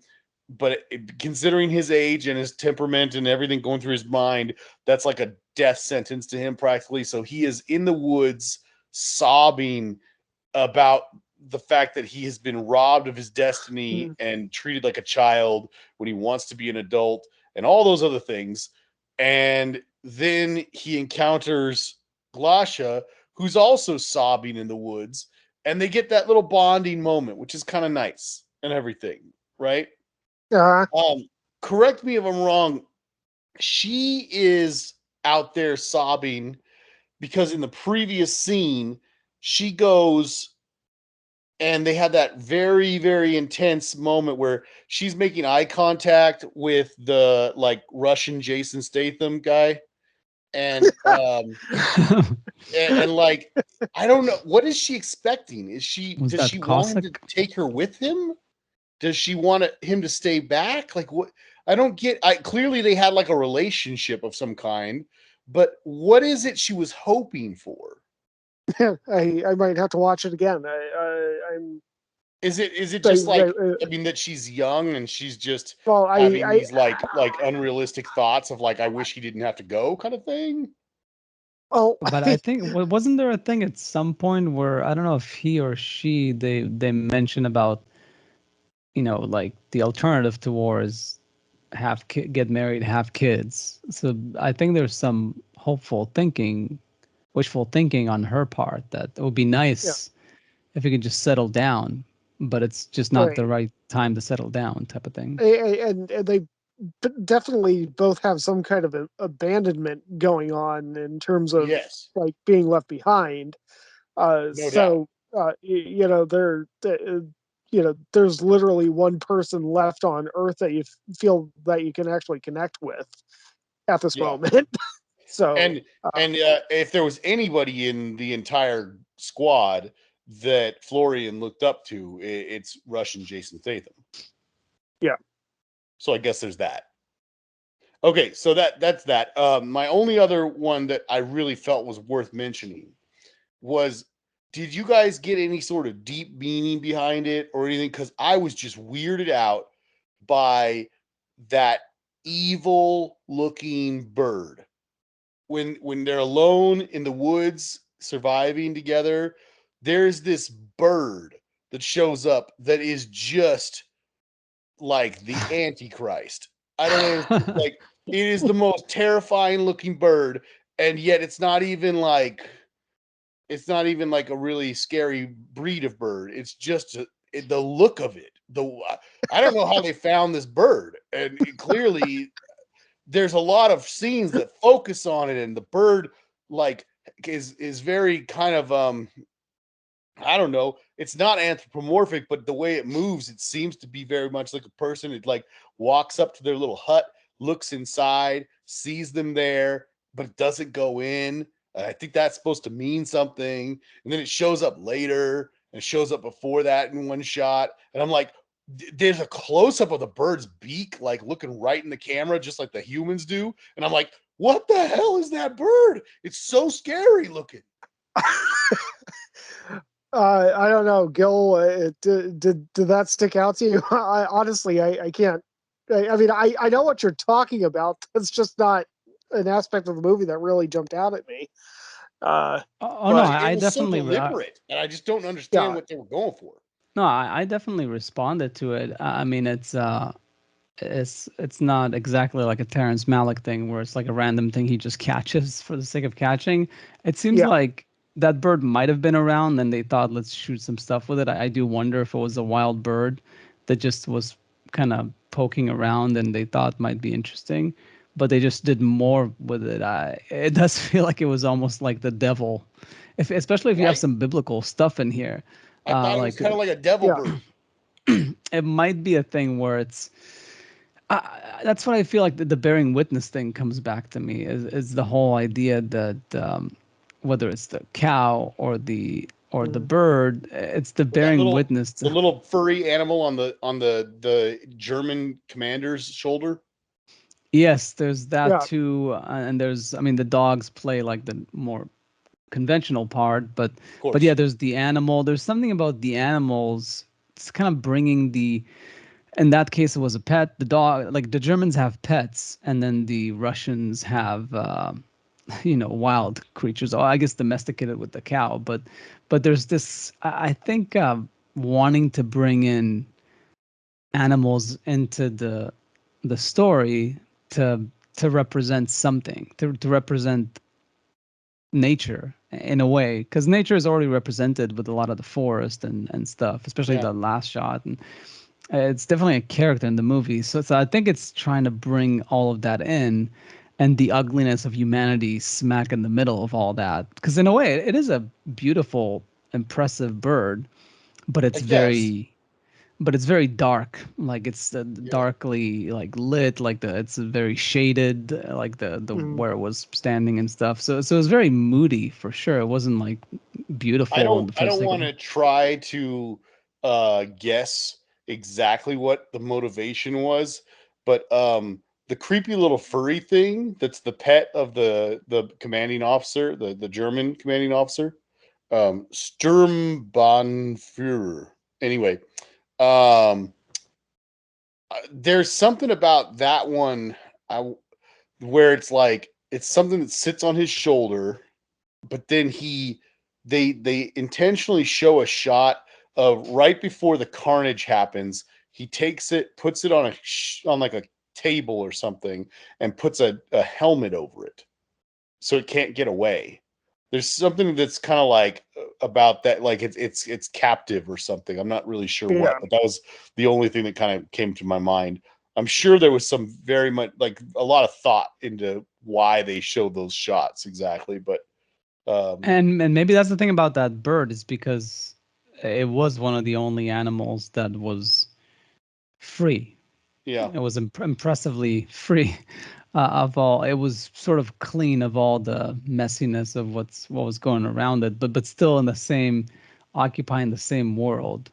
But considering his age and his temperament and everything going through his mind, that's like a death sentence to him practically. So he is in the woods sobbing about the fact that he has been robbed of his destiny and treated like a child when he wants to be an adult and all those other things. And then he encounters Glasha, who's also sobbing in the woods, and they get that little bonding moment, which is kind of nice and everything, right? Correct me if I'm wrong. She is out there sobbing because in the previous scene, she goes and they had that very, very intense moment where she's making eye contact with the like Russian Jason Statham guy. And and like I don't know, what is she expecting? Does she want him to take her with him? Does she want him to stay back? Like what? I don't get. Clearly they had like a relationship of some kind, but what is it she was hoping for? I might have to watch it again. I'm. Is it just I mean that she's young and she's just having these like unrealistic thoughts of like I wish he didn't have to go kind of thing? Oh, but I think wasn't there a thing at some point where I don't know if he or she they mention about like the alternative to war is get married, have kids. So I think there's some wishful thinking on her part that it would be nice if we could just settle down, but it's just not the right time to settle down type of thing. And they definitely both have some kind of abandonment going on in terms of like being left behind. They're there's literally one person left on Earth that you feel that you can actually connect with at this moment. So and if there was anybody in the entire squad that Florian looked up to, it's Russian Jason Statham. Yeah. So I guess there's that. Okay, so that's that. My only other one that I really felt was worth mentioning was, did you guys get any sort of deep meaning behind it or anything? Because I was just weirded out by that evil looking bird. When they're alone in the woods surviving together, there's this bird that shows up that is just like the Antichrist. I don't know, like it is the most terrifying looking bird, and yet it's not even like a really scary breed of bird. It's just the look of it. I don't know how they found this bird, and clearly there's a lot of scenes that focus on it, and the bird like is very kind of I don't know, it's not anthropomorphic, but the way it moves, it seems to be very much like a person. It like walks up to their little hut, looks inside, sees them there, but it doesn't go in. I think that's supposed to mean something. And then it shows up later and it shows up before that in one shot. And I'm like, there's a close up of the bird's beak, like looking right in the camera, just like the humans do. And I'm like, what the hell is that bird? It's so scary looking. I don't know, Gil. Did that stick out to you? Honestly, I can't. I mean, I know what you're talking about. That's just not an aspect of the movie that really jumped out at me. No, I definitely so deliberate, and I just don't understand what they were going for. No, I definitely responded to it. I mean, it's not exactly like a Terrence Malick thing where it's like a random thing he just catches for the sake of catching. It seems like that bird might have been around and they thought, let's shoot some stuff with it. I do wonder if it was a wild bird that just was kind of poking around and they thought might be interesting, but they just did more with it. It does feel like it was almost like the devil, especially if you have some biblical stuff in here. I thought it was kind of like a devil bird. It might be a thing where it's that's what I feel like the bearing witness thing comes back to me is the whole idea that whether it's the cow or the bird, it's the bearing witness. The little furry animal on the German commander's shoulder. Yes, there's that too, and there's, I mean, the dogs play like the more conventional part, but Of course. yeah, there's the animal. There's something about the animals. It's kind of bringing the. In that case, it was a pet. The dog, like the Germans have pets, and then the Russians have, wild creatures. Or I guess domesticated with the cow. But there's this. I think wanting to bring in animals into the story to represent something, to represent nature in a way, because nature is already represented with a lot of the forest and stuff, especially Yeah. the last shot, and it's definitely a character in the movie. So I think it's trying to bring all of that in, and the ugliness of humanity smack in the middle of all that, because in a way it is a beautiful, impressive bird, but I it's guess. very dark. Like it's Yeah. darkly like lit, like it's very shaded, like the Mhm. where it was standing and stuff. So it was very moody for sure. It wasn't like beautiful I for the don't sake want of. to try to guess exactly what the motivation was, but the creepy little furry thing that's the pet of the commanding officer, the German commanding officer, Sturmbannführer. Anyway, um there's something about that one I where it's like it's something that sits on his shoulder, but then they intentionally show a shot of right before the carnage happens. He takes it, puts it on on like a table or something, and puts a helmet over it so it can't get away. There's something that's kind of like about that, like it's captive or something. I'm not really sure Yeah. what, but that was the only thing that kind of came to my mind. I'm sure there was some very much like a lot of thought into why they showed those shots exactly, but And maybe that's the thing about that bird, is because it was one of the only animals that was free. yeah, It was impressively free of all. It was sort of clean of all the messiness of what was going around it, but still in the same, occupying the same world.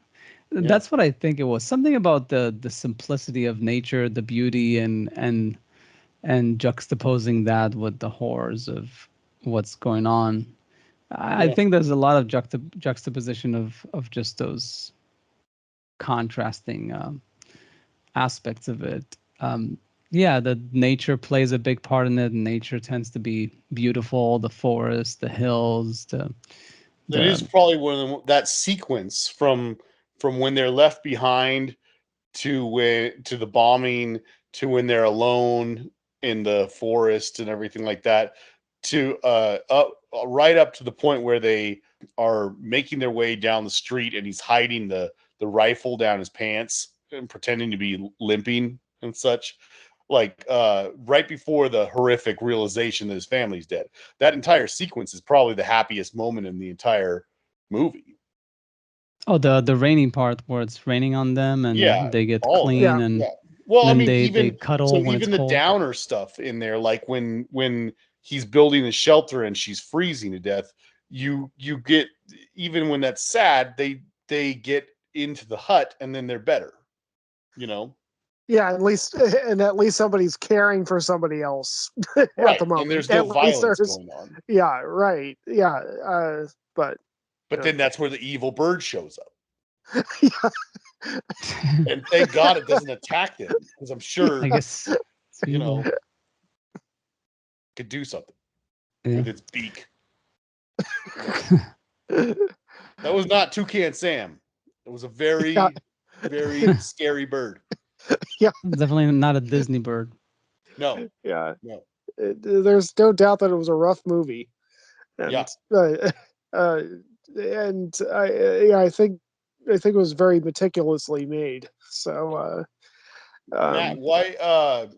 yeah, That's what I think it was. Something about the simplicity of nature, the beauty, and juxtaposing that with the horrors of what's going on. I yeah. think there's a lot of juxtaposition of just those contrasting aspects of it. Yeah, the nature plays a big part in it. Nature tends to be beautiful, the forest, the hills, That is the probably one of that sequence from when they're left behind to when to the bombing to when they're alone in the forest and everything like that to up right up to the point where they are making their way down the street and he's hiding the rifle down his pants and pretending to be limping and such, like right before the horrific realization that his family's dead. That entire sequence is probably the happiest moment in the entire movie. oh, the raining part where it's raining on them Yeah, and they get all of it. clean, Yeah. and Yeah. Well, I then mean, they even cuddle so, when it's even the cold. downer stuff in there, like when he's building the shelter and she's freezing to death, you get even when that's sad, they get into the hut and then they're better, you know? Yeah, at least somebody's caring for somebody else at Right. the And moment. there's no At least violence there's, going on. yeah, right, yeah, but But yeah, then that's where the evil bird shows up. yeah, And thank God it doesn't attack them because I'm I sure, guess it's you evil. know, could do something Yeah. with its beak. That was not Toucan Sam. It was a yeah, very, very scary bird. yeah, Definitely not a Disney bird. No, yeah. no, There's no doubt that it was a rough movie, yeah. and uh, yeah, I think it was very meticulously made. So, Matt, why?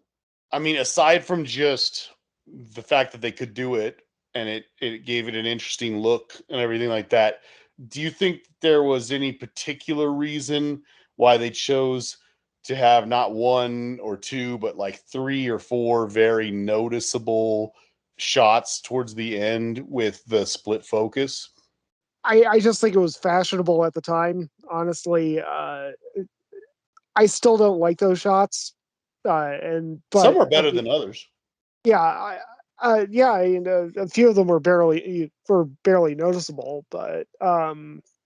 I mean, aside from just the fact that they could do it and it gave it an interesting look and everything like that, do you think there was any particular reason why they chose to have not one or two, but like three or four very noticeable shots towards the end with the split focus? I just think it was fashionable at the time. Honestly, I still don't like those shots, and Some but are at better the than others. yeah, Yeah, I mean, a few of them were barely noticeable, but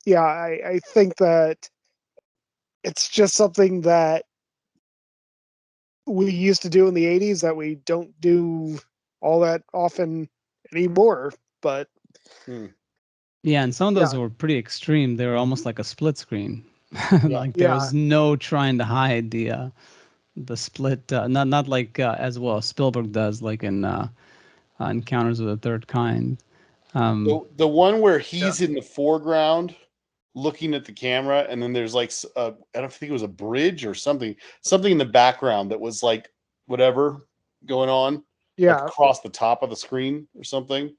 yeah, I think that it's just something that we used to do in the '80s that we don't do all that often anymore. But Hmm. Yeah, and some of those yeah, were pretty extreme. They were almost like a split screen. Yeah. Like there yeah, was no trying to hide the split. Not like as well Spielberg does, like in Encounters of the Third Kind. The one where yeah, he's in the foreground looking at the camera, and then there's like I don't think it was a bridge or something in the background that was like whatever going on, like yeah, across the top of the screen or something.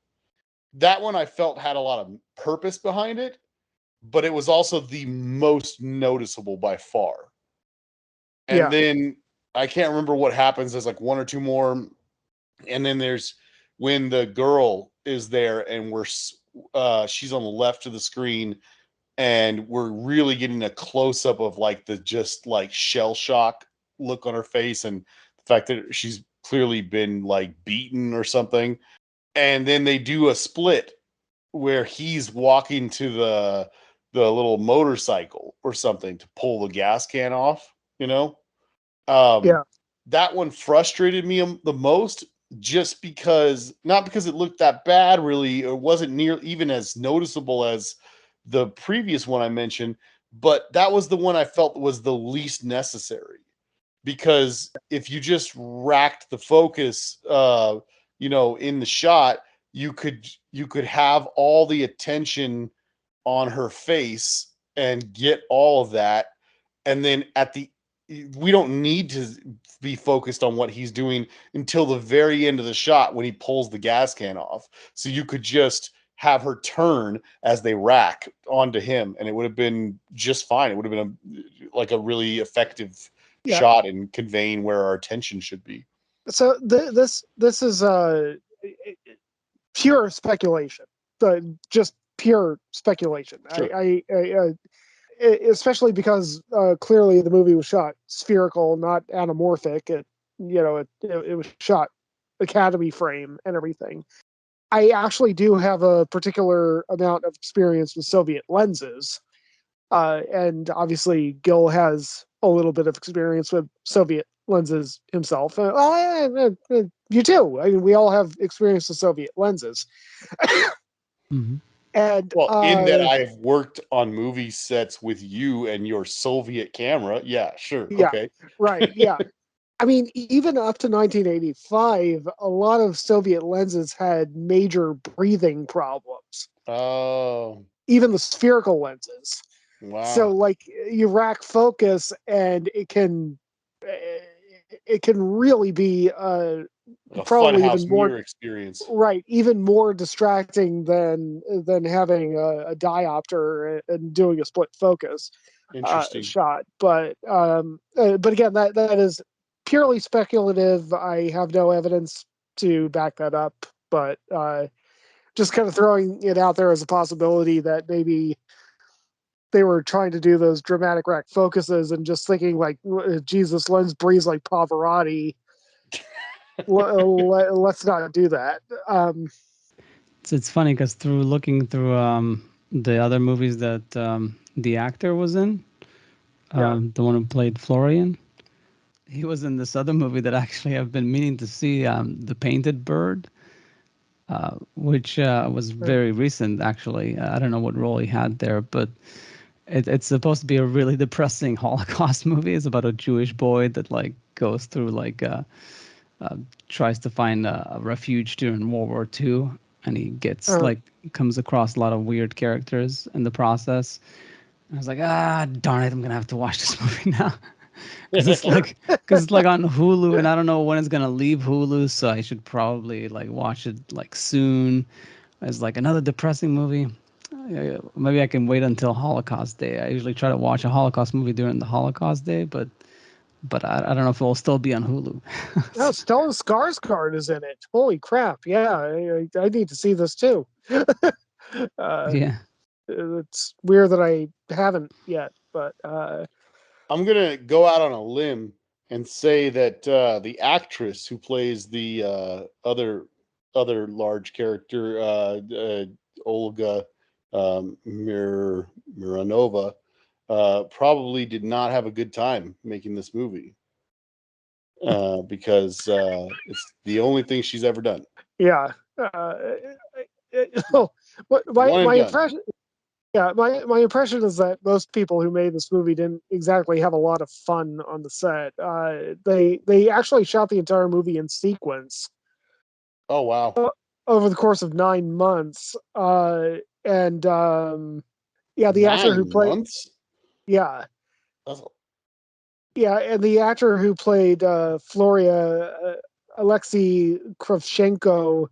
That one I felt had a lot of purpose behind it, but it was also the most noticeable by far. And yeah, then I can't remember what happens. There's like one or two more, and then there's when the girl is there, and she's on the left of the screen, and we're really getting a close up of like the just like shell shock look on her face, and the fact that she's clearly been like beaten or something. And then they do a split where he's walking to the little motorcycle or something to pull the gas can off, you know. Um, yeah, that one frustrated me the most, just because not because it looked that bad really, or wasn't near even as noticeable as the previous one I mentioned, but that was the one I felt was the least necessary. Because if you just racked the focus, in the shot, you could have all the attention on her face and get all of that, and then we don't need to be focused on what he's doing until the very end of the shot when he pulls the gas can off. So you could just have her turn as they rack onto him, and it would have been just fine. It would have been like a really effective yeah. shot in conveying where our attention should be. So this is pure speculation, just pure speculation. Sure. Especially because clearly the movie was shot spherical, not anamorphic. It was shot Academy frame and everything. I actually do have a particular amount of experience with Soviet lenses, and obviously Gil has a little bit of experience with Soviet lenses himself. You too. I mean, we all have experience with Soviet lenses, Mhm. and Well, in that I've worked on movie sets with you and your Soviet camera. Yeah, sure. yeah, Okay. right, yeah. I mean, even up to 1985, a lot of Soviet lenses had major breathing problems, Oh, even the spherical lenses. So, wow. like, you rack focus, and it can really be A probably funhouse even more mirror experience. right, even more distracting than having a diopter and doing a split focus Interesting. shot. But again, that is purely speculative. I have no evidence to back that up, but just kind of throwing it out there as a possibility that maybe they were trying to do those dramatic rack focuses and just thinking like, Jesus, lens breathes like Pavarotti. Let's not do that. It's funny because through looking through the other movies that the actor was in, Yeah. the one who played Florian, he was in this other movie that actually I've been meaning to see, The Painted Bird, which was very recent actually. I don't know what role he had there, but it's supposed to be a really depressing Holocaust movie. It's about a Jewish boy that like goes through like tries to find a refuge during World War II, and he gets Uh, like comes across a lot of weird characters in the process. I was like, darn it, I'm gonna have to watch this movie now. Because it's like on Hulu, and I don't know when it's gonna leave Hulu, so I should probably like watch it like soon. It's like another depressing movie. Maybe I can wait until Holocaust Day. I usually try to watch a Holocaust movie during the Holocaust Day, but I don't know if it will still be on Hulu. no, Stellan Skarsgård is in it. Holy crap! Yeah, I need to see this too. uh, Yeah. it's weird that I haven't yet, but I'm gonna go out on a limb and say that the actress who plays the other other large character, Olga Miranova, probably did not have a good time making this movie because it's the only thing she's ever done. Yeah. Oh, One and my done. impression. Yeah, my impression is that most people who made this movie didn't exactly have a lot of fun on the set. They actually shot the entire movie in sequence Oh wow! over the course of 9 months. And yeah, the actor who 9 played months. yeah That's yeah, and the actor who played Floria, Alexei Kravchenko.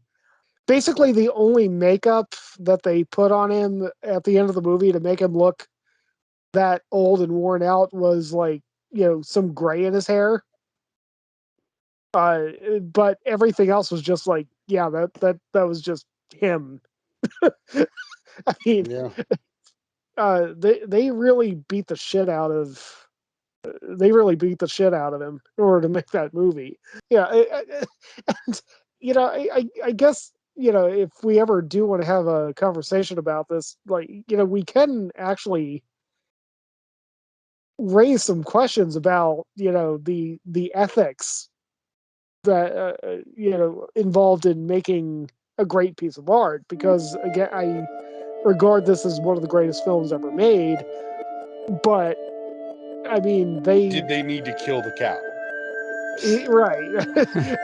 Basically, the only makeup that they put on him at the end of the movie to make him look that old and worn out was like, some gray in his hair. But everything else was just like, yeah, that was just him. I mean, yeah. they really beat the shit out of they really beat the shit out of him in order to make that movie. Yeah, and I guess if we ever do want to have a conversation about this, like we can actually raise some questions about the ethics that involved in making a great piece of art, because again I regard this as one of the greatest films ever made, but I mean Did they need to kill the cow? right.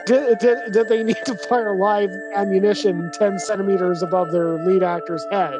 Did they need to fire live ammunition 10 centimeters above their lead actor's head?